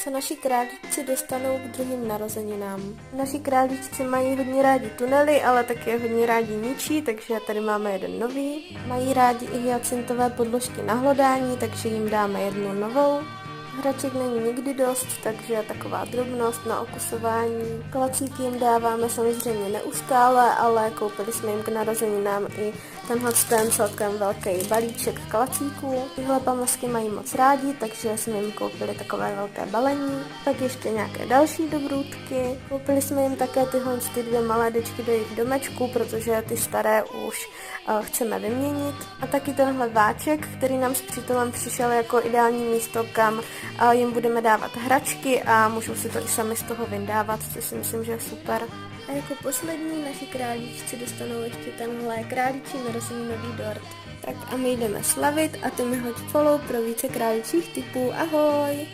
Co naši králíčci dostanou k druhým narozeninám. Naši králíčci mají hodně rádi tunely, ale také hodně rádi ničí, takže tady máme jeden nový. Mají rádi i hyacintové podložky na hlodání, takže jim dáme jednu novou. Hraček není nikdy dost, takže taková drobnost na okusování. Klacíky jim dáváme samozřejmě neustále, ale koupili jsme jim k narozeninám i ten celkem velký balíček klacíků. Tyhle pamlsky mají moc rádi, takže jsme jim koupili takové velké balení. Pak ještě nějaké další dobrůdky. Koupili jsme jim také ty dvě malé dečky do jejich domečku, protože ty staré už chceme vyměnit. A taky tenhle váček, který nám s přítelem přišel jako ideální místo, kam jim budeme dávat hračky a můžou si to i sami z toho vyndávat, což si myslím, že je super. A jako poslední naši králíčci dostanou ještě tenhle králíčí narozeninový dort. Tak a my jdeme slavit a ty mi hoď follow pro více králíčích typů. Ahoj!